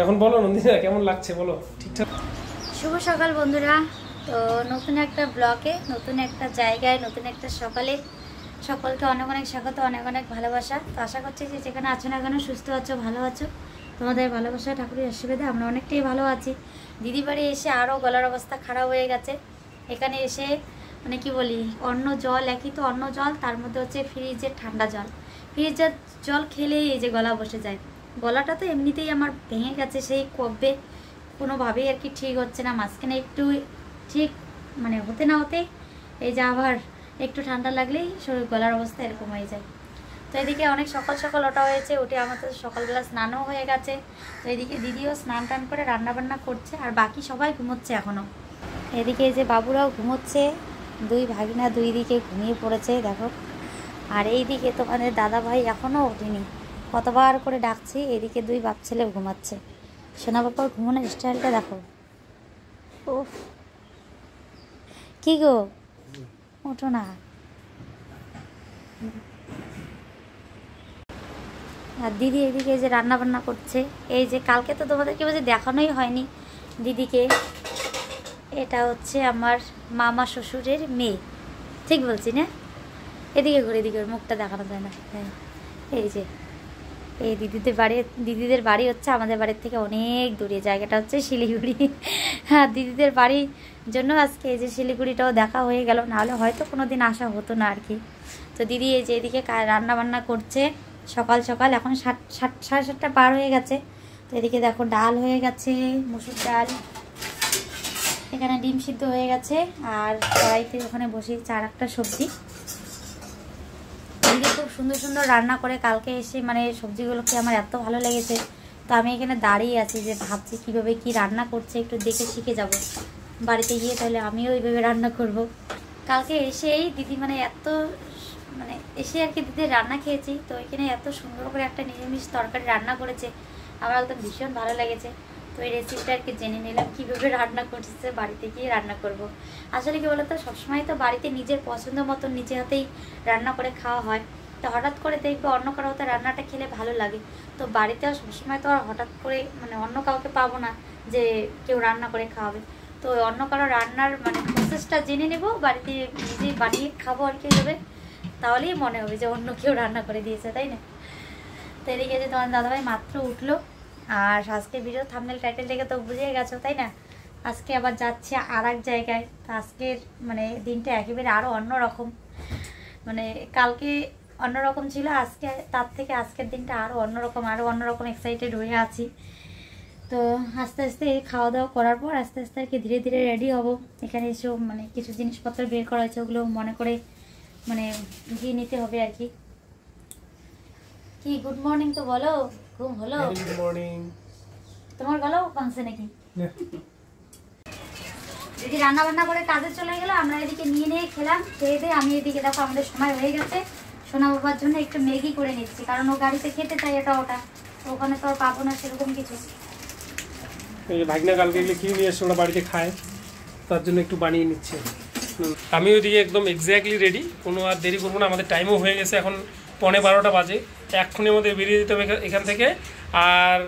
এখন বলো নন্দিতা কেমন লাগছে বলো ঠিকঠাক। শুভ সকাল বন্ধুরা। তো নতুন একটা ব্লগে, নতুন একটা জায়গায়, নতুন একটা সকালে সকলকে অনেক অনেক স্বাগত, অনেক অনেক ভালোবাসা। তো আশা করছি যে যেখানে আছো না কেন সুস্থ আছো, ভালো আছো। তোমাদের ভালোবাসা ঠাকুরের আশীর্বাদে আমরা অনেকটাই ভালো আছি। দিদি বাড়ি এসে আরও গলার অবস্থা খারাপ হয়ে গেছে। এখানে এসে মানে কি বলি, অন্য জল একই তো অন্য জল, তার মধ্যে হচ্ছে ফ্রিজের ঠান্ডা জল। ফ্রিজের জল খেলেই এই যে গলা বসে যায়। গলাটা তো এমনিতেই আমার ভেঙে গেছে সেই কবে, কোনোভাবেই আর কি ঠিক হচ্ছে না। মাঝখানে একটু ঠিক মানে হতে না হতে এই যে আবার একটু ঠান্ডা লাগলেই শরীর গলার অবস্থা এরকম হয়ে যায়। তো এদিকে অনেক সকাল সকাল ওঠা হয়েছে, উঠে আমাদের সকালবেলা স্নানও হয়ে গেছে। তো এদিকে দিদিও স্নান টান করে রান্নাবান্না করছে, আর বাকি সবাই ঘুমোচ্ছে এখনও। এদিকে এই যে বাবুরাও ঘুমোচ্ছে, দুই ভাগিনা দুই দিকে ঘুমিয়ে পড়েছে দেখো। আর এইদিকে তোমাদের দাদা ভাই এখনও ওঠেনি, কতবার করে ডাকছি। এদিকে দুই বাপ ছেলে ঘুমাচ্ছে। সোনা বাবার ঘুমানোর স্টাইলটা দেখো। ও কি গো, ওঠো না। আর দিদি এদিকে যে রান্না বান্না করছে। এই যে কালকে তো তোমাদেরকে বলছি দেখানোই হয়নি দিদিকে। এটা হচ্ছে আমার মামা শ্বশুরের মেয়ে, ঠিক বলছি না? এদিকে ঘুরে এদিকে মুখটা দেখানো যায় না। হ্যাঁ এই যে এই দিদিদের বাড়ি হচ্ছে আমাদের বাড়ির থেকে অনেক দূরে, জায়গাটা হচ্ছে শিলিগুড়ি। হ্যাঁ, দিদিদের বাড়ির জন্য আজকে এই যে শিলিগুড়িটাও দেখা হয়ে গেল, নাহলে হয়তো কোনো দিন আসা হতো না আর কি। তো দিদি এই যে এদিকে রান্না বান্না করছে সকাল সকাল। এখন সাড়ে 7টা পার হয়ে গেছে। তো এদিকে দেখো ডাল হয়ে গেছে, মুসুর ডাল, এখানে ডিম সিদ্ধ হয়ে গেছে, আর কড়াইতে ওখানে বসিয়েছে আর একটা সবজি। দিদি খুব সুন্দর সুন্দর রান্না করে। কালকে এসে মানে সবজিগুলোকে আমার এত ভালো লেগেছে। তো আমি এখানে দাঁড়িয়ে আছি যে ভাবছি কীভাবে কি রান্না করছে, একটু দেখে শিখে যাব বাড়িতে গিয়ে, তাহলে আমিও ওইভাবে রান্না করব। কালকে এসেই দিদি মানে এত মানে এসে আর কি দিদির রান্না খেয়েছি। তো এখানে এত সুন্দর করে একটা নিরামিষ তরকারি রান্না করেছে, আমার একদম ভীষণ ভালো লেগেছে। তো এই রেসিপিটা আর কি জেনে নিলাম কীভাবে রান্না করছে, বাড়িতে গিয়ে রান্না করব। আসলে কি বলতো, সবসময় তো বাড়িতে নিজের পছন্দ মতো নিজে হাতেই রান্না করে খাওয়া হয়। তো হঠাৎ করে দেখবে অন্য কারো হাতে রান্নাটা খেলে ভালো লাগে। তো বাড়িতেও সবসময় তো আর হঠাৎ করে মানে অন্য কাউকে পাবো না যে কেউ রান্না করে খাওয়াবে। তো অন্য কারো রান্নার মানে প্রসেসটা জেনে নেব, বাড়িতে নিজে বানিয়ে খাবো আর কি হবে, তাহলেই মনে হবে যে অন্য কেউ রান্না করে দিয়েছে, তাই না? তো এদিকে যে তোমার দাদাভাই মাত্র উঠলো। আর আজকে ভিডিও থাম্বনেল টাইটেল দেখে তো বুঝে গেছো, তাই না? আজকে আবার যাচ্ছে আর এক জায়গায়। তো আজকের মানে দিনটা একেবারে আরও অন্যরকম। মানে কালকে অন্যরকম ছিল, আজকে তার থেকে আজকের দিনটা আরও অন্যরকম এক্সাইটেড হয়ে আছি। তো আস্তে আস্তে খাওয়া দাওয়া করার পর আস্তে আস্তে আর কি ধীরে ধীরে রেডি হব। এখানে এসেও মানে কিছু জিনিসপত্র বের করা হয়েছে, ওগুলো মনে করে মানে গিয়ে নিতে হবে আর কি। কি গুড মর্নিং তো বলো, ঘুম হলো? Good morning. তোমার গলাও ভাঙছে নাকি? দিদি রান্না বান্না করে কাজে চলে গেল, আমরা এদিকে নিয়ে খেলাম। খেয়ে দিয়ে আমি এদিকে দেখো আমাদের সময় হয়ে গেছে। সোনা বাবার জন্য একটু ম্যাগি করে নিচ্ছি, কারণ ও গাড়িতে খেতে চাই এটা ওটা, ওখানে তো আর পাবো না সেরকম কিছু। এই ভাগনা কালকে এগুলো কিনে নিয়ে এসে ওরা বাড়িতে খায়, তার জন্য একটু বানিয়ে নিচ্ছে। আমি ওইদিকে একদম এক্স্যাক্টলি রেডি, কোনো আর দেরি করবো না। আমাদের টাইমও হয়ে গেছে, এখন 11:15 বাজে। এক্ষুনির মধ্যে বেরিয়ে যেতে হবে এখান থেকে। আর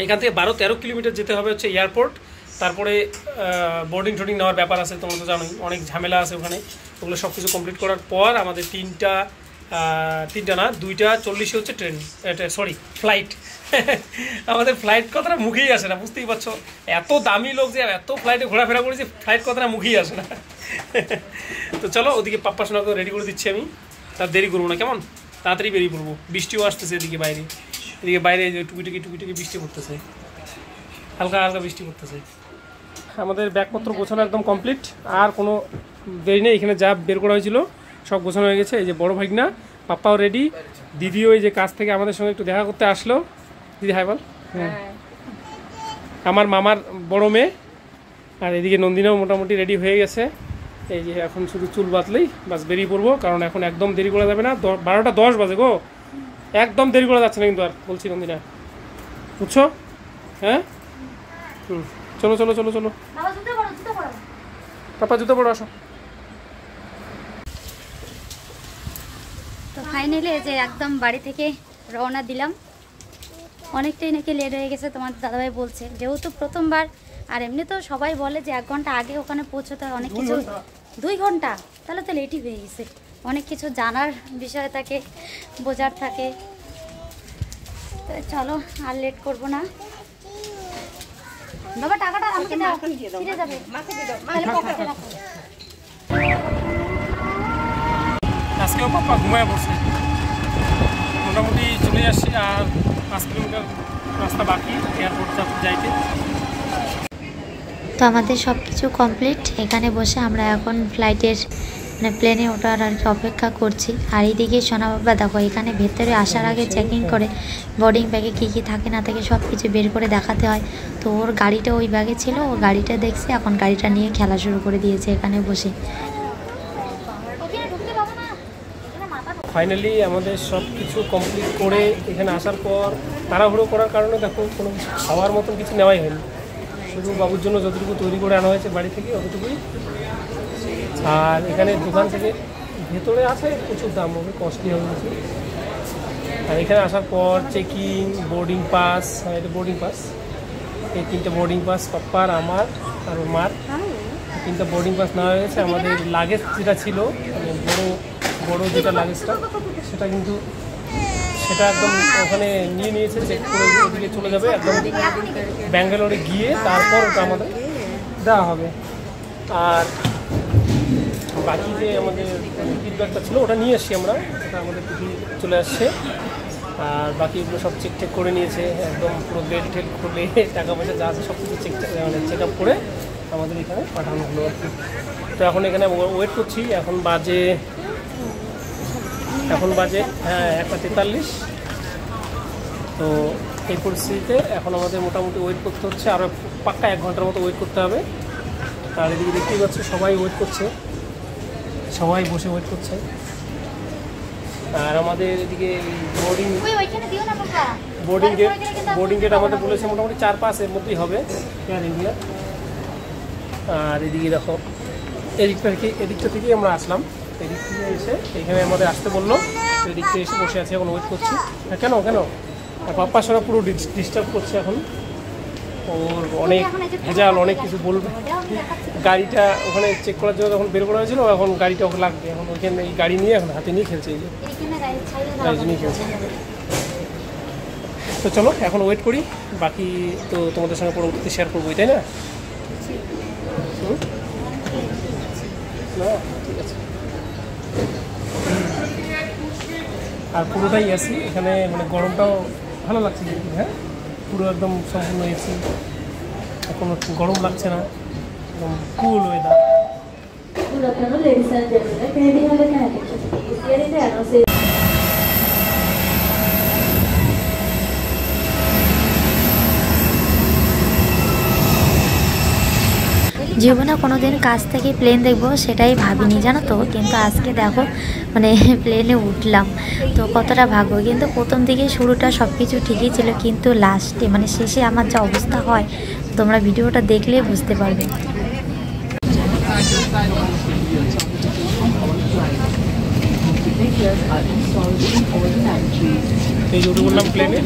এখান থেকে 12-13 কিলোমিটার যেতে হবে হচ্ছে এয়ারপোর্ট। তারপরে বোর্ডিং টোর্ডিং নেওয়ার ব্যাপার আছে, তোমরা তো জানোই অনেক ঝামেলা আছে ওখানে। ওগুলো সব কিছু কমপ্লিট করার পর আমাদের 2:40 হচ্ছে ট্রেন, এটা সরি ফ্লাইট। আমাদের ফ্লাইট কথাটা মুখেই আসে না, বুঝতেই পারছো। এত দামি লোক যে এত ফ্লাইটে ঘোরাফেরা করেছি, ফ্লাইট কথাটা মুখেই আসে না। তো চলো ওদিকে পাপ্পা সোনাকে রেডি করে দিচ্ছি আমি, তার দেরি করবো না কেমন, তাড়াতাড়ি বেরিয়ে পড়বো। বৃষ্টিও আসতেছে এদিকে বাইরে, এদিকে বাইরে টুকি বৃষ্টি পড়তেছে, হালকা হালকা বৃষ্টি পড়তেছে। আমাদের ব্যাগপত্র গোছানো একদম কমপ্লিট, আর কোনো দেরি নেই। এখানে যা বের করা হয়েছিল সব গোছানো হয়ে গেছে। এই যে বড় ভাগনা পাপ্পাও রেডি, দিদিও এই যে কাজ থেকে আমাদের সঙ্গে একটু দেখা করতে আসলো। দিদি হাই বল। হ্যাঁ, আমার মামার বড় মেয়ে। আর এদিকে নন্দিনাও মোটামুটি রেডি হয়ে গেছে। এই যে এখন শুধু চুল বাঁধলেই বাস বেরিয়ে পড়বো, কারণ এখন একদম দেরি করা যাবে না। 12:10 বাজে গো, একদম দেরি করা যাচ্ছে না কিন্তু আর, বলছি নন্দিনা, বুঝছো? হ্যাঁ চলো চলো চলো চলো পাপা, জুতো পড়ো, আসো। তো ফাইনালি যে একদম বাড়ি থেকে রওনা দিলাম। অনেকটাই নাকি লেট হয়ে গেছে তোমাদের দাদাভাই বলছে, যেহেতু প্রথমবার। আর এমনি তো সবাই বলে যে 1 ঘন্টা আগে ওখানে পৌঁছতে হয়, অনেক কিছু। 2 ঘন্টা? তাহলে তো লেটই হয়ে গেছে। অনেক কিছু জানার বিষয় থাকে, বোঝার থাকে। তো চলো আর লেট করবো না। বাবা টাকাটা আমাকে দাও, ছিঁড়ে যাবে। তাহলে পকেটে রাখো। আজকেও পাপা ঘুমায় বসে, মোটামুটি চলে আসছি। আর 5 কিলোমিটার রাস্তা বাকি এয়ারপোর্ট যাইতে। তো আমাদের সব কিছু কমপ্লিট। এখানে বসে আমরা এখন ফ্লাইটের মানে প্লেনে ওঠার আর কি অপেক্ষা করছি। আর এইদিকে সোনা বাবা দেখো, এখানে ভেতরে আসার আগে চেকিং করে বোর্ডিং ব্যাগে কী কী থাকে না থাকে সব কিছু বের করে দেখাতে হয়। তো ওর গাড়িটা ওই ব্যাগে ছিল, ও গাড়িটা দেখছে, এখন গাড়িটা নিয়ে খেলা শুরু করে দিয়েছে এখানে বসে। ফাইনালি আমাদের সব কিছু কমপ্লিট করে এখানে আসার পর তাড়াহুড়ো করার কারণে দেখো কোনো কিছু খাওয়ার মতন কিছু নেওয়াই হয়নি। শুধু বাবুর জন্য যতটুকু তৈরি করে আনা হয়েছে বাড়ি থেকে অতটুকুই। আর এখানে দোকান থেকে ভেতরে আছে প্রচুর দাম, হবে কস্টলি হয়ে গেছে। আর এখানে আসার পর চেকিং, বোর্ডিং পাস, এটা বোর্ডিং পাস, এই 3টে বোর্ডিং পাস পাপ্পার, আমার আর ওর মার 3টা বোর্ডিং পাস নেওয়া হয়েছে। আমাদের লাগেজ যেটা ছিল মানে বড় যেটা লাগেজটা, সেটা কিন্তু সেটা একদম ওখানে নিয়েছে, চেক করে ওদিকে চলে যাবে একদম ব্যাঙ্গালোরে গিয়ে, তারপর ওটা আমাদের দেওয়া হবে। আর বাকি যে আমাদের টিকিট ব্যাগটা ছিল ওটা নিয়ে এসছি আমরা, ওটা আমাদের টিকিট চলে আসছে। আর বাকিগুলো সব চেক করে নিয়েছে, একদম পুরো বেল্ট টেল খুলে টাকা পয়সা যা আছে সব কিছু মানে চেক আপ করে আমাদের এখানে পাঠানো হলো আর কি। তো এখন এখানে ওয়েট করছি। এখন বাজে হ্যাঁ 1:43। তো এই পরিস্থিতিতে এখন আমাদের মোটামুটি ওয়েট করতে হচ্ছে, আরও পাক্কা 1 ঘন্টার মতো ওয়েট করতে হবে। আর এদিকে দেখতেই পাচ্ছ সবাই ওয়েট করছে, সবাই বসে ওয়েট করছে। আর আমাদের এদিকে বোর্ডিং গেট আমাদের বলেছে মোটামুটি 4-5 এর মধ্যেই হবে এয়ার ইন্ডিয়া। আর এদিকে দেখো এদিকটা থেকেই আমরা আসলাম, এদিক থেকে এসে এখানে আমাদের আসতে বললো, এদিক থেকে এসে বসে আছি, এখন ওয়েট করছি। কেন আর পাপ্পা সোনা পুরো ডিস্টার্ব করছে এখন, ওর অনেক ভেজাল, অনেক কিছু বলবে। গাড়িটা ওখানে চেক করার জন্য যখন বের করা হয়েছিল, এখন গাড়িটা ওকে লাগবে, এখন ওইখানে এই গাড়ি নিয়ে এখন হাতে নিয়ে খেলছে, এই যে গাড়ি নিয়ে খেলছে। তো চলো এখন ওয়েট করি, বাকি তো তোমাদের সঙ্গে পরবর্তীতে শেয়ার করবোই, তাই না? না ঠিক আছে। আর পুরোটাই এসি এখানে, মানে গরমটাও ভালো লাগছে দেখি। হ্যাঁ পুরো একদম সম্পূর্ণ এসি, কোনো গরম লাগছে না, একদম কুল ওয়েদার। জীবনে কোনোদিন কাছ থেকে প্লেন দেখবো সেটাই ভাবিনি, জানো তো। কিন্তু আজকে দেখো মানে প্লেনে উঠলাম, তো কতটা ভাগ্য। কিন্তু প্রথম দিকে শুরুটা সব কিছু ঠিকই ছিল, কিন্তু লাস্টে মানে শেষে আমার যা অবস্থা হয় তোমরা ভিডিওটা দেখলে বুঝতে পারবে। এই যে উঠে বললাম প্লেনে,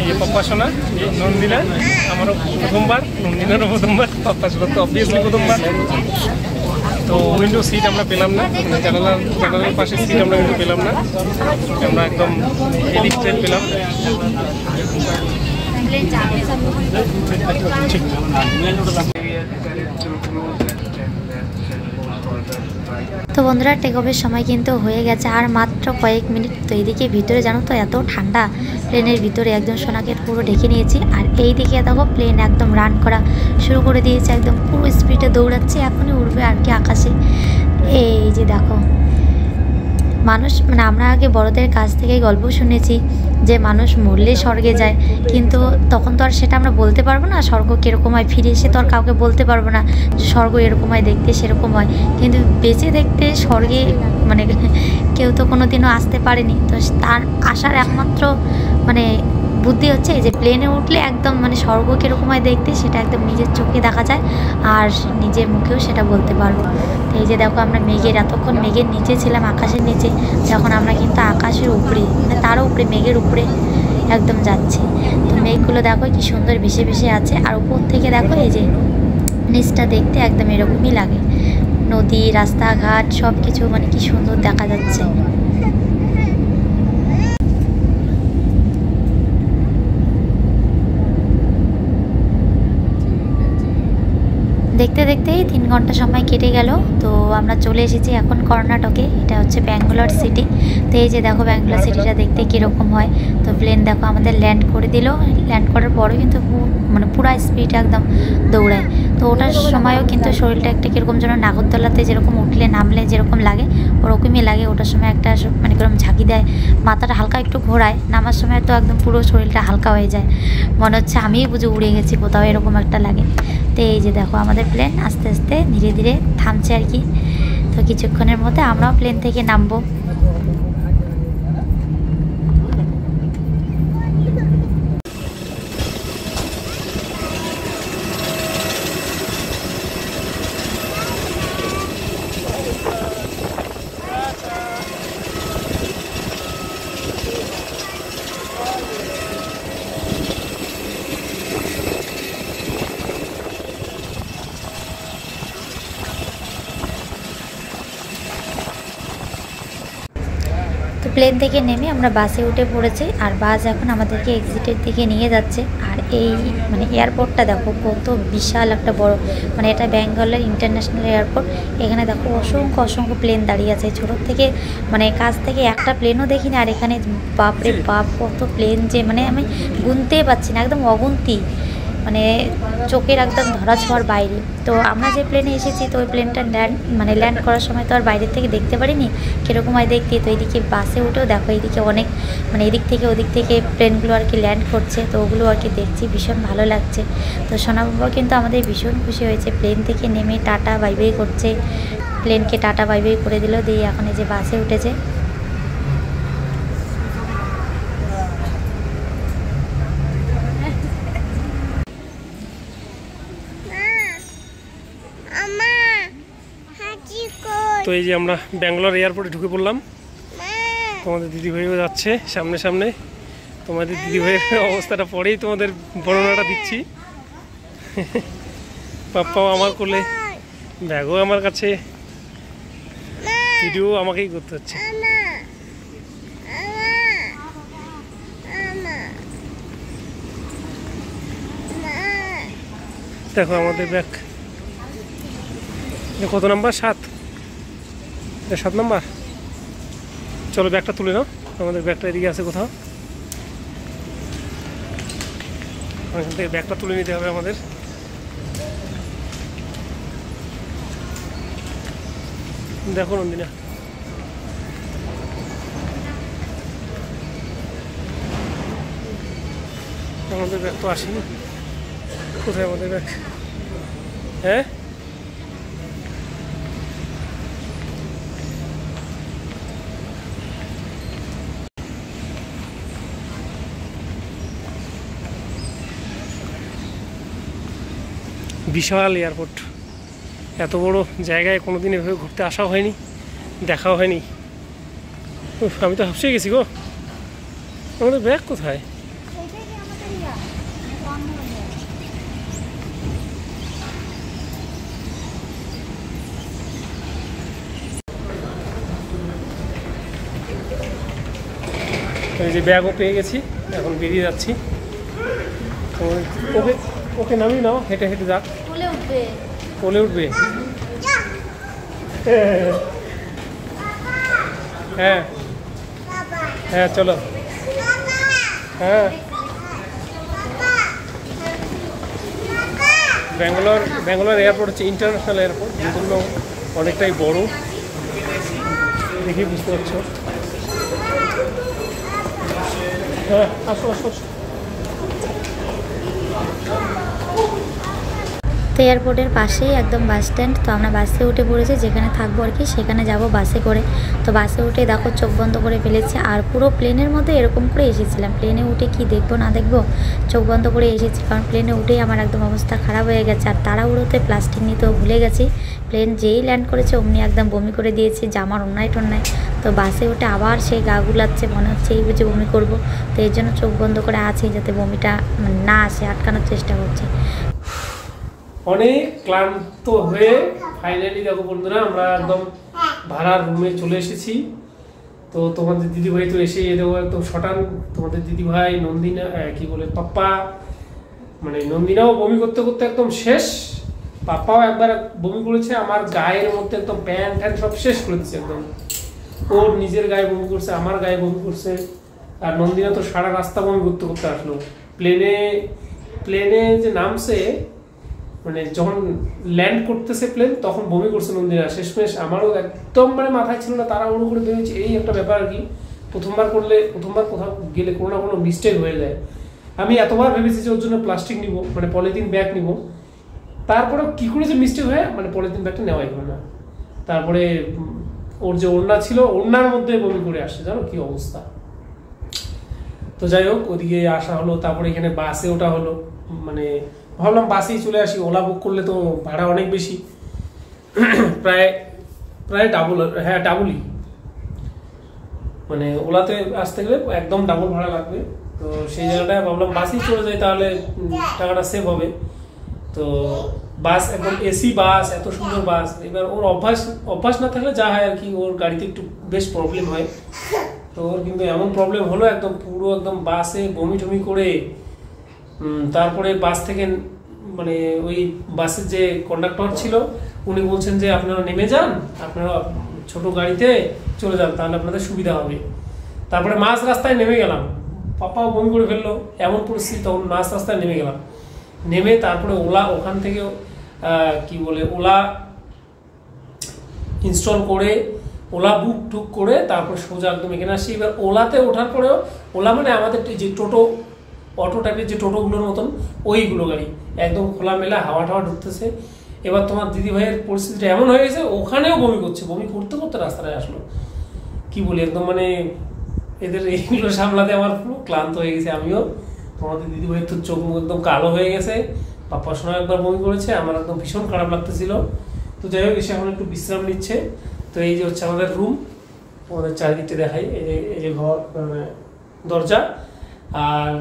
এই যে পাপ্পা সোনা, নন্দিনা, আমারও প্রথমবার, নন্দিনারও প্রথমবার, পাপ্পা সোনা তো অবভিয়াসলি প্রথমবার। তো উইন্ডো সিট আমরা পেলাম না, মানে জানালার পাশে সিট আমরা কিন্তু পেলাম না, আমরা একদম এদিক ট্রেন পেলাম। ঠিক তো বন্ধুরা টেক অফের সময় কিন্তু হয়ে গেছে, আর মাত্র কয়েক মিনিট। তো এইদিকে ভিতরে জানো তো এত ঠান্ডা, প্লেনের ভিতরে একদম সোনাকে পুরো ঢেকে নিয়েছি। আর এই দিকে দেখো প্লেন একদম রান করা শুরু করে দিয়েছে, একদম পুরো স্পিডে দৌড়াচ্ছে, এখনই উঠবে আর কি আকাশে। এই যে দেখো মানুষ, মানে আমরা আগে বড়দের কাছ থেকে গল্প শুনেছি যে মানুষ মরলে স্বর্গে যায়, কিন্তু তখন তো আর সেটা আমরা বলতে পারবো না, স্বর্গ কীরকম হয় ফিরে এসে তো আর কাউকে বলতে পারবো না স্বর্গ এরকম হয়, দেখতে সেরকম হয়। কিন্তু বেঁচে দেখতে স্বর্গে মানে কেউ তো কোনো দিনও আসতে পারেনি। তো তার আসার একমাত্র মানে বুদ্ধি হচ্ছে এই যে প্লেনে উঠলে একদম মানে স্বর্গ কীরকম হয় দেখতে সেটা একদম নিজের চোখে দেখা যায়, আর নিজের মুখেও সেটা বলতে পারবো। তো এই যে দেখো আমরা এতক্ষণ মেঘের নিচে ছিলাম, আকাশের নিচে, যখন আমরা কিন্তু আকাশের উপরে মানে তারও উপরে মেঘের উপরে একদম যাচ্ছে। তো মেঘগুলো দেখো কি সুন্দর ভেসে ভেসে আছে, আর উপর থেকে দেখো এই যে নিচটা দেখতে একদম এরকমই লাগে, নদী রাস্তাঘাট সব কিছু মানে কি সুন্দর দেখা যাচ্ছে। দেখতে দেখতেই 3 ঘন্টা সময় কেটে গেল। তো আমরা চলে এসেছি এখন কর্ণাটকে, এটা হচ্ছে ব্যাঙ্গালোর সিটি। তো এই যে দেখো ব্যাঙ্গালোর সিটিটা দেখতে কীরকম হয়। তো প্লেন দেখো আমাদের ল্যান্ড করে দিল, ল্যান্ড করার পরেও কিন্তু মানে পুরো স্পিড একদম দৌড়ায়। তো ওটার সময়ও কিন্তু শরীরটা একটা কীরকম যেন নাগরদোলাতে যেরকম উঠলে নামলে যেরকম লাগে ওরকমই লাগে। ওটার সময় একটা মানে কিরকম ঝাঁকি দেয়, মাথাটা হালকা একটু ঘোরায়, নামার সময় তো একদম পুরো শরীরটা হালকা হয়ে যায়, মনে হচ্ছে আমিই বুঝে উড়ে গেছি কোথাও, এরকম একটা লাগে। তো এই যে দেখো আমাদের প্লেন আস্তে আস্তে ধীরে ধীরে থামছে আর কি। তো কিছুক্ষণের মধ্যে আমরাও প্লেন থেকে নামবো। তো প্লেন থেকে নেমে আমরা বাসে উঠে পড়েছি, আর বাস এখন আমাদেরকে এক্সিটের দিকে নিয়ে যাচ্ছে। আর এই মানে এয়ারপোর্টটা দেখো কত বিশাল একটা বড়, মানে এটা ব্যাঙ্গালোর ইন্টারন্যাশনাল এয়ারপোর্ট। এখানে দেখো অসংখ্য অসংখ্য প্লেন দাঁড়িয়ে আছে, ছোটোর থেকে মানে কাছ থেকে একটা প্লেনও দেখিনি। আর এখানে বাপরে বাপ কত প্লেন যে মানে আমি গুনতেই পারছি না, একদম অগুন্তি, মানে চোখের একদম ধরা ছোঁয়ার বাইরে। তো আমরা যে প্লেনে এসেছি তো ওই প্লেনটা ল্যান্ড করার সময় তো আর বাইরের থেকে দেখতে পারিনি কীরকম হয় দেখতে। তো এইদিকে বাসে উঠেও দেখো এইদিকে অনেক মানে এদিক থেকে ওদিক থেকে প্লেনগুলো আর কি ল্যান্ড করছে, তো ওগুলো আর কি দেখছি, ভীষণ ভালো লাগছে। তো সোনা বাবা কিন্তু আমাদের ভীষণ খুশি হয়েছে, প্লেন থেকে নেমে টাটা বাই বাই করছে, প্লেনকে টাটা বাই বাই করে দিল, দিয়ে এখন এই যে বাসে উঠেছে। তো এই যে আমরা ব্যাঙ্গালোর এয়ারপোর্টে ঢুকে পড়লাম, তোমাদের দিদিভাইও যাচ্ছে সামনে সামনে। তোমাদের দিদিভাইয়ের অবস্থাটা পরেই তোমাদের বর্ণনাটা দিচ্ছি। পাপ্পাও আমার কোলে, ব্যাগও আমার কাছে, ভিডিও আমাকেই করতে হচ্ছে। দেখো আমাদের ব্যাগ কত নাম্বার, 7, এটা 7 নাম্বার। চলো ব্যাগটা তুলে নাও, আমাদের ব্যাগটা এদিকে আছে কোথাও, এখান থেকে ব্যাগটা তুলে নিতে হবে আমাদের। দেখো নন্দিনা, আমাদের ব্যাগ তো আসেনি, কোথায় আমাদের ব্যাগ? হ্যাঁ বিশাল এয়ারপোর্ট, এত বড় জায়গায় কোনোদিন এভাবে ঘুরতে আসা হয়নি, দেখাও হয়নি। আমি তো হাঁপিয়ে গেছি গো, আমাদের ব্যাগ কোথায়? এই যে ব্যাগও পেয়ে গেছি, এখন বেরিয়ে যাচ্ছি। ওকে ওকে নামিয়ে নাও, হেঁটে হেঁটে যাক, কোলে উঠবে। হ্যাঁ হ্যাঁ চলো, হ্যাঁ। ব্যাঙ্গালোর এয়ারপোর্ট হচ্ছে ইন্টারন্যাশনাল এয়ারপোর্ট, যেগুলো অনেকটাই বড়, দেখে বুঝতে পারছো। হ্যাঁ আসো আসো। তো এয়ারপোর্টের পাশেই একদম বাস স্ট্যান্ড। তো আমরা বাসে উঠে পড়েছি, যেখানে থাকবো আর কি সেখানে যাব বাসে করে। তো বাসে উঠে দেখো চোখ বন্ধ করে ফেলেছি, আর পুরো প্লেনের মধ্যে এরকম করে এসেছিলাম, প্লেনে উঠে কি দেখবো না দেখবো চোখ বন্ধ করে এসেছি, কারণ প্লেনে উঠেই আমার একদম অবস্থা খারাপ হয়ে গেছে। আর তাড়াহুড়োতে প্লাস্টিক নিতেও ভুলে গেছি, প্লেন যেই ল্যান্ড করেছে অমনি একদম বমি করে দিয়েছি, জামার অন্যায় টন্যায়। তো তো বাসে উঠে আবার সেই গা গুলাচ্ছে, মনে হচ্ছে এই বুঝে বমি করব। তো এর জন্য চোখ বন্ধ করে আছে যাতে বমিটা না আসে, আটকানোর চেষ্টা করছে। অনেক ক্লান্ত হয়ে ফাইনালি দেখো বন্ধুরা আমরা একদম ভাড়ার রুমে চলে এসেছি। তো তোমাদের দিদিভাই তো এসে দেখো একদম শটান, তোমাদের দিদিভাই নন্দিনা কি বলে পাপ্পা, মানে নন্দিনাও বমি করতে করতে একদম শেষ, পাপ্পাও একবার বমি করেছে, আমার গায়ের মধ্যে একদম প্যান্ট ট্যান্ট সব শেষ করে দিচ্ছে একদম। ওর নিজের গায়ে বমি করছে, আমার গায়ে বমি করছে, আর নন্দিনা তো সারা রাস্তা বমি করতে করতে আসলো। প্লেনে যে নামছে, মানে যখন ল্যান্ড করতেছে প্লেন তখন বমি করছে নন্দিনা শেষমেশ। আমারও একদম মানে মাথায় ছিল না, তাড়াহুড়ো করে ভেবেছি এই একটা ব্যাপার আর কি, প্রথমবার কোথাও গেলে কোনো না কোনো মিস্টেক হয়ে যায়। আমি এতবার ভেবেছি যে ওর জন্য প্লাস্টিক নিব, মানে পলিথিন ব্যাগ নিব, তারপরে কি করে যে মিস্টেক হয়ে মানে পলিথিন ব্যাগটা নেওয়াই হলো না। তারপরে ওর যে ওড়না ছিল, ওড়নার মধ্যে বমি করে আসছে, জানো কি অবস্থা। তো যাই হোক ওদিকে আসা হলো, তারপরে এখানে বাসে ওঠা হলো, মানে ভাবলাম বাসেই চলে আসি, ওলা বুক করলে তো ভাড়া অনেক বেশি, প্রায় ডাবল, হ্যাঁ ডাবলই, মানে ওলাতে আসতে গেলে একদম ডাবল ভাড়া লাগবে। তো সেই জায়গাটায় ভাবলাম বাসেই চলে যাই, তাহলে টাকাটা সেভ হবে। তো বাস একদম এসি বাস, এত সুন্দর বাস। এবার ওর অভ্যাস না থাকলে যা হয় আর কি, ওর গাড়িতে একটু বেশ প্রবলেম হয়। তো ওর কিন্তু এমন প্রবলেম হলো, একদম পুরো একদম বাসে বমি টমি করে, তারপরে বাস থেকে মানে ওই বাসের যে কন্ডাক্টর ছিল উনি বলছেন যে আপনারা নেমে যান, আপনারা ছোট গাড়িতে চলে যান, তাহলে আপনাদের সুবিধা হবে। তারপরে মাঝ রাস্তায় নেমে গেলাম, পাপাও বমি করে ফেললো, এমন পরিস্থিতি, তখন মাঝ রাস্তায় নেমে গেলাম। নেমে তারপরে ওলা ওখান থেকে কি বলে ওলা ইনস্টল করে, ওলা বুক টুক করে তারপরে সোজা একদম এখানে আসি। এবার ওলাতে ওঠার পরেও, ওলা মানে আমাদের যে টোটো, অটো টাইপের যে টোটোগুলোর মতন ওইগুলো গাড়ি, একদম খোলামেলা হাওয়া টাওয়া ঢুকতেছে। এবার তোমার দিদিভাইয়ের পরিস্থিতিটা এমন হয়ে গেছে, ওখানেও বমি করছে, বমি করতে করতে রাস্তায় আসলো। কি বলি, একদম মানে এদের এইগুলো সামলাতে আমার পুরো ক্লান্ত হয়ে গেছে আমিও। তোমাদের দিদিভাইয়ের তো চোখ মুখ একদম কালো হয়ে গেছে, পাপ্পার সময় একবার বমি করেছে, আমার একদম ভীষণ খারাপ লাগতেছিল। তো যাই হোক এসে এখন একটু বিশ্রাম নিচ্ছে। তো এই যে হচ্ছে আমাদের রুম, আমাদের চারিদিকটা দেখাই, এই যে ঘর, মানে দরজা, আর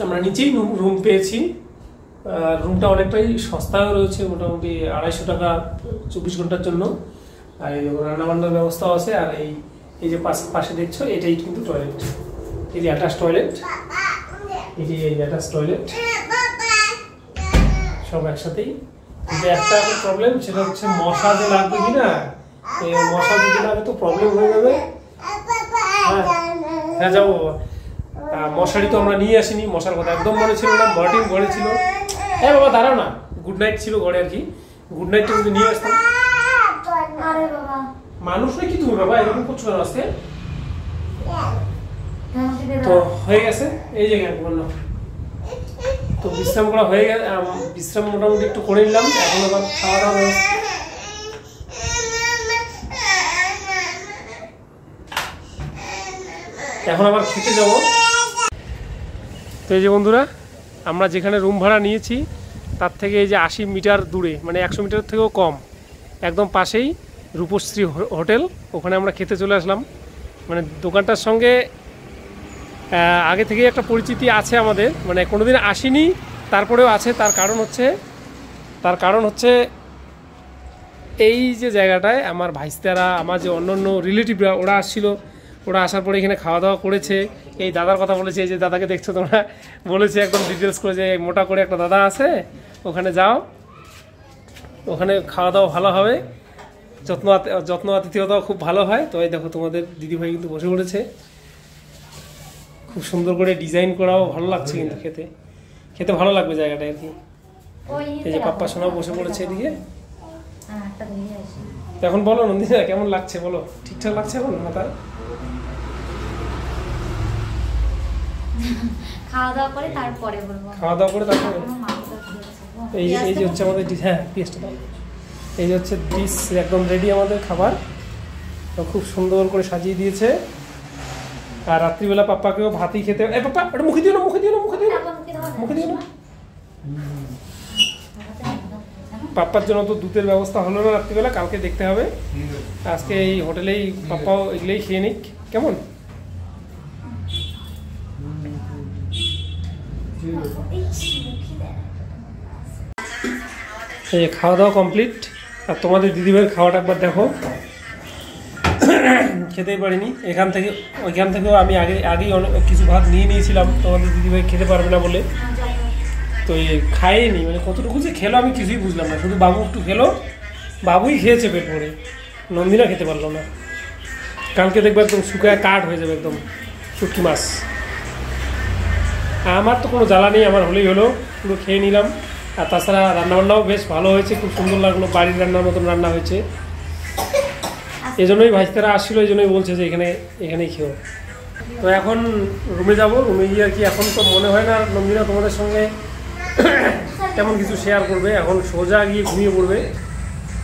আমরা নিচেই রুম পেয়েছি। রুমটা অনেকটাই সস্তায় রয়েছে, মোটামুটি 250 টাকা 24 ঘন্টার জন্য। আর এই রান্নাবান্নার ব্যবস্থাও আছে। আর এই যে পাশে দেখছো এটাই কিন্তু টয়লেট, এই যে অ্যাটাচ টয়লেট, এই যে অ্যাটাচ টয়লেট সব একসাথেই। কিন্তু একটা প্রবলেম, সেটা হচ্ছে মশা যে লাগবে কিনা, মশা যদি লাগে তো প্রবলেম হয়ে যাবে। হ্যাঁ যাবো বাবা। মশারি তো আমরা নিয়ে আসিনি, মশার কথা একদম মনে ছিল না, মর্টিন ঘরে ছিল। হ্যাঁ বাবা দাঁড়াও না, গুড নাইট ছিল ঘরে আর কি, গুড নাইটটা যদি নিয়ে আসতাম। মানুষ নয় কি তুমি বাবা, এরকম করছো কেন আজকে? তো হয়ে গেছে এই জায়গায় বললাম। তো বিশ্রাম করা হয়ে গেছে, বিশ্রাম মোটামুটি একটু করে নিলাম। এখন আবার খাওয়া দাওয়া, এখন আবার খেতে যাব। তো এই যে বন্ধুরা, আমরা যেখানে রুম ভাড়া নিয়েছি তার থেকে এই যে 80 মিটার দূরে, মানে 100 মিটার থেকেও কম, একদম পাশেই রূপশ্রী হোটেল, ওখানে আমরা খেতে চলে আসলাম। মানে দোকানটার সঙ্গে আগে থেকেই একটা পরিচিতি আছে আমাদের, মানে কোনোদিন আসিনি তারপরেও আছে। তার কারণ হচ্ছে এই যে জায়গাটায় আমার ভাইস্তারা, আমার যে অন্য রিলেটিভরা ওরা আসছিল, ওরা আসার পরে এখানে খাওয়া দাওয়া করেছে। এই দাদার কথা বলেছে, এই যে দাদাকে দেখছো তোমরা, বলেছে একদম ডিটেলস করে যে মোটা করে একটা দাদা আছে, ওখানে যাও, ওখানে খাওয়া দাওয়া ভালো হবে, যত্ন আতিথেয়তাও খুব ভালো হয়। তো এই দেখো তোমাদের দিদিভাই কিন্তু বসে পড়েছে, খুব সুন্দর করে ডিজাইন করাও, ভালো লাগছে কিন্তু খেতে ভালো লাগবে জায়গাটা আর কি। এই যে পাপ্পা সোনাও বসে পড়েছে এদিকে। এখন বলো নন্দিতা কেমন লাগছে বলো, ঠিকঠাক লাগছে এখন মাথা? খাওয়া দাওয়া করে তারপরে বলবো। এই যে হচ্ছে আমাদের ডিশ, হ্যাঁ পিসটা দাও। এই যে হচ্ছে ডিশ একদম রেডি আমাদের খাবার, তো খুব সুন্দর করে সাজিয়ে দিয়েছে। আর রাত্রিবেলা পাপ্পাকেও ভাতই খেতে, পাপ্পা ওটা মুখে দিও না, মুখে দিও না। পাপ্পার জন্য তো দুধের ব্যবস্থা হলো না রাত্রিবেলা, কালকে দেখতে হবে। আজকে এই হোটেলেই পাপ্পাও এগুলোই খেয়ে নিক, কেমন? এই খাওয়া দাওয়া কমপ্লিট। আর তোমাদের দিদিভাইয়ের খাওয়াটা একবার দেখো, খেতেই পারিনি। ওইখান থেকেও আমি আগেই অনেক কিছু ভাত নিয়ে নিয়েছিলাম, তোমাদের দিদিভাই খেতে পারবে না বলে, তো খাইনি। মানে কতটুকু যে খেলো আমি কিছুই বুঝলাম না, শুধু বাবু একটু খেলো, বাবুই খেয়েছে পেট ভরে, নন্দিনা খেতে পারলো না। কালকে দেখবে একদম শুকায় কাঠ হয়ে যাবে একদম শুটকি মাছ। আমার তো কোনো জ্বালা নেই, আমার হলেই হলো, পুরো খেয়ে নিলাম। আর তাছাড়া রান্নাবান্নাও বেশ ভালো হয়েছে, খুব সুন্দর লাগলো, বাড়ির রান্নার মতন রান্না হয়েছে। এই জন্যই ভাইস্তারা আসছিলো, এই জন্যই বলছে যে এখানেই খেও। তো এখন রুমে যাব, রুমে গিয়ে আর কি এখন তো মনে হয় না নন্দিনা তোমাদের সঙ্গে তেমন কিছু শেয়ার করবে। এখন সোজা গিয়ে ঘুমিয়ে পড়বে,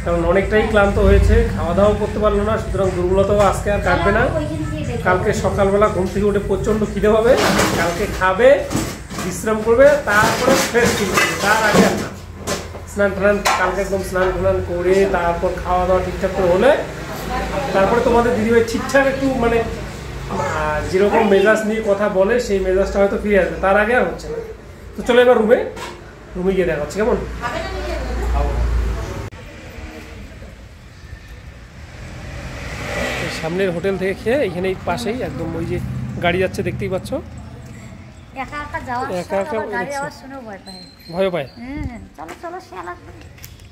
কারণ অনেকটাই ক্লান্ত হয়েছে, খাওয়া দাওয়াও করতে পারলো না, সুতরাং দুর্বলতাও আজকে আর কাটবে না। কালকে সকালবেলা ঘুম থেকে উঠে প্রচণ্ড খিদে হবে, কালকে খাবে, বিশ্রাম করবে, তারপরে ফ্রেশ ফিল করবে। তার আগে আর না, স্নান টান কালকে একদম স্নান টান করে তারপর খাওয়া দাওয়া ঠিকঠাক করে হলে তারপরে তোমাদের দিদিভাই ঠিকঠাক একটু মানে যেরকম মেজাজ নিয়ে কথা বলে সেই মেজাজটা হয়তো ফিরে আসবে, তার আগে আর হচ্ছে না। তো চলো এবার রুমে গিয়ে দেখা হচ্ছে, কেমন? সামনের হোটেল থেকে খেয়ে এখানেই পাশেই একদম ওই যে গাড়ি যাচ্ছে দেখতেই পাচ্ছ, ভয় পায়।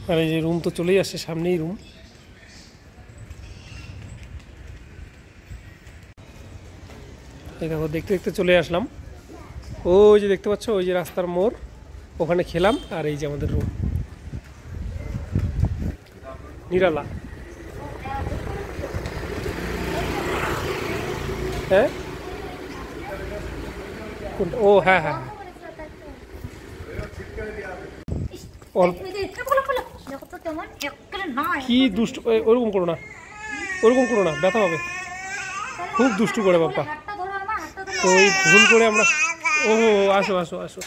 আর এই যে রুম তো চলেই আসছে, সামনেই রুম। এই দেখো দেখতে দেখতে চলে আসলাম, ওই যে দেখতে পাচ্ছ ওই যে রাস্তার মোড়, ওখানে খেলাম। আর এই যে আমাদের রুম, নিরালা। হ্যাঁ ও হ্যাঁ হ্যাঁ, কি দুষ্টু, ওরকম করো না, ওরকম করো না, ব্যথা হবে। খুব দুষ্টু করে বাপ্পা, তো ওই ভুল করে আমরা, ও আসো আসো আসো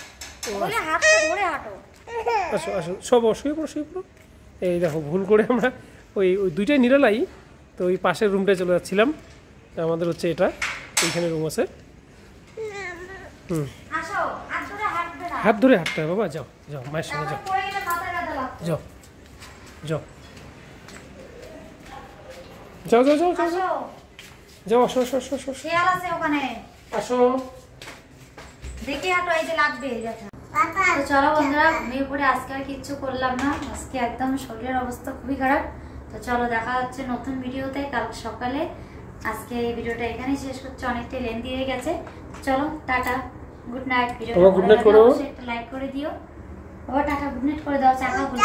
আসো আসো, সব শুয়ে পড়ো। এই দেখো ভুল করে আমরা ওই দুইটাই নিরালাই, তো ওই পাশের রুমটায় চলে যাচ্ছিলাম। আমাদের হচ্ছে এটা, এইখানে রুম আছে। হাত ধরে হাঁটতে হবে বাবা, যাও যাও মায়ের সঙ্গে যাও যাও যাও যাও যাও যাও যাও যাও, আসো আসো আসো আসো আসো, দেখে হাঁটো, এই যে লাগবে। চলো বন্ধুরা, ঘুমিয়ে পড়ে আজকে আর কিচ্ছু করলাম না, আজকে একদম শরীরের অবস্থা খুবই খারাপ। তো চলো দেখা হচ্ছে নতুন ভিডিওতে কাল সকালে। আজকে এই ভিডিওটা এখানেই শেষ করছি, অনেকটাই লেন্দি হয়ে গেছে। চলো টাটা, গুড নাইট। ভিডিওটা গুড নাইট করো, একটা লাইক করে দিও। বাবা টাটা গুড নাইট করে দাও, চাকা খুলে